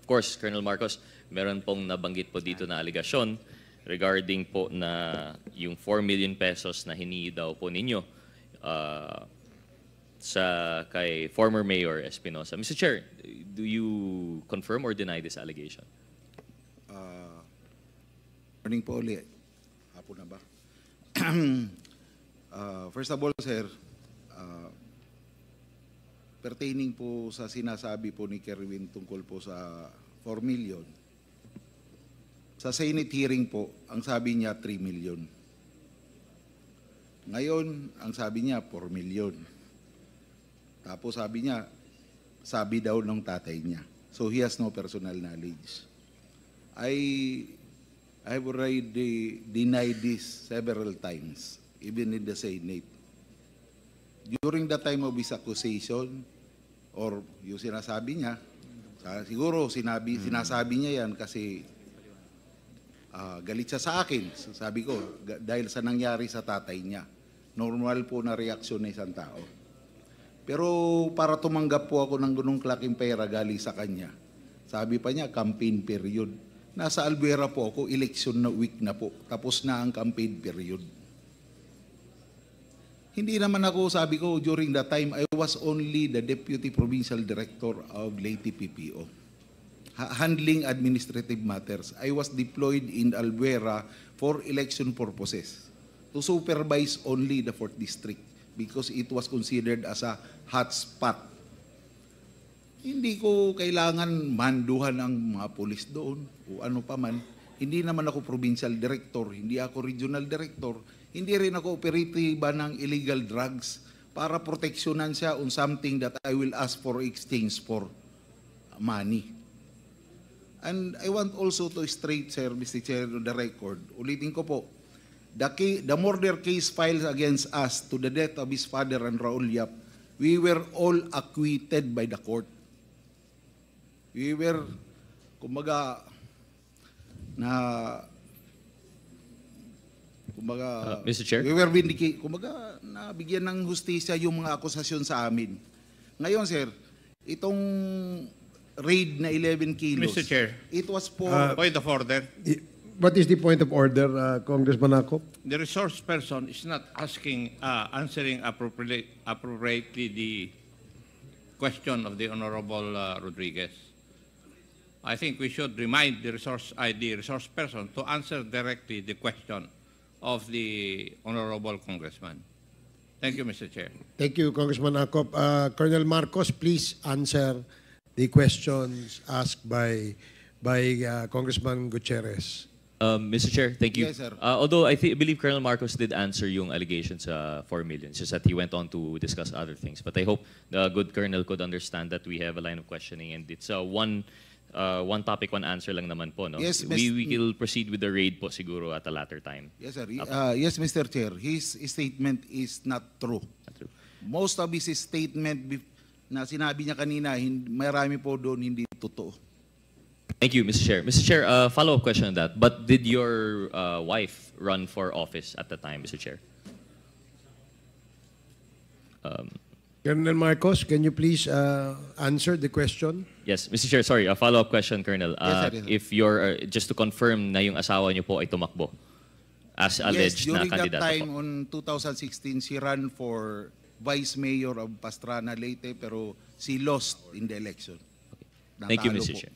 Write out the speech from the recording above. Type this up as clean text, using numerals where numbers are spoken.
Of course, Colonel Marcos, meron pong nabanggit po dito na aligasyon regarding po na yung 4 million pesos na hiningi daw po ninyo sa kay former Mayor Espinosa. Mr. Chair, do you confirm or deny this allegation? Morning po ulit. Hapon na ba? First of all, sir, pertaining po sa sinasabi po ni Kerwin tungkol po sa 4 million. Sa Senate hearing po, ang sabi niya 3 million. Ngayon, ang sabi niya 4 million. Tapos sabi niya, sabi daw ng tatay niya. So he has no personal knowledge. I've already denied this several times, even in the Senate. During the time of his accusation, or yung sinasabi niya, siguro sinasabi niya yan kasi galit siya sa akin. Sabi ko, dahil sa nangyari sa tatay niya. Normal po na reaksyon ng isang tao. Pero para tumanggap po ako ng ganung klaking pera galing sa kanya, sabi pa niya, campaign period. Nasa Albuera po ako, election na week na po. Tapos na ang campaign period. Hindi naman ako, sabi ko, during that time, I was only the Deputy Provincial Director of Leyte PPO. Handling administrative matters. I was deployed in Albuera for election purposes to supervise only the 4th District because it was considered as a hotspot. Hindi ko kailangan manduhan ang mga pulis doon o ano pa man. Hindi naman ako provincial director, hindi ako regional director, hindi rin ako operative ng illegal drugs para proteksyonan siya on something that I will ask for exchange for money. And I want also to straight, sir, Mr. Chair, on the record, ulitin ko po, the murder case filed against us to the death of his father and Raul Yap, we were all acquitted by the court. We were, kumbaga, Mr. Chair? We were vindicated, kumbaga, nabigyan ng hustisya yung mga akusasyon sa amin. Ngayon, sir, itong raid na 11 kilos, Mr. Chair, it was for... point of order. What is the point of order, Congressman Akop? The resource person is not answering appropriately the question of the Honorable Rodriguez. I think we should remind the resource person to answer directly the question of the Honorable Congressman. Thank you, Mr. Chair. Thank you, Congressman Akop. Colonel Marcos, please answer the questions asked by Congressman Gutierrez. Mr. Chair, thank you. Yes, sir. Although I believe Colonel Marcos did answer yung allegations sa 4 million, it's just that he went on to discuss other things. But I hope the good Colonel could understand that we have a line of questioning and it's one topic, one answer lang naman po. No? Yes, we will proceed with the raid po siguro at a later time. Yes, sir. Yes, Mr. Chair, his statement is not true. Not true. Most of his statement na sinabi niya kanina, marami po doon hindi totoo. Thank you, Mr. Chair. Mr. Chair, follow-up question on that. But did your wife run for office at the time, Mr. Chair? Colonel Marcos, can you please answer the question? Yes, Mr. Chair, sorry, a follow-up question, Colonel. Yes, sir, yes, sir. If you're, just to confirm na yung asawa niyo po ay tumakbo as alleged na Yes, during that kandidato time, po. on 2016, she ran for Vice Mayor of Pastrana Leyte, pero she lost in the election. Thank you, Natalo Mr. po. Chair.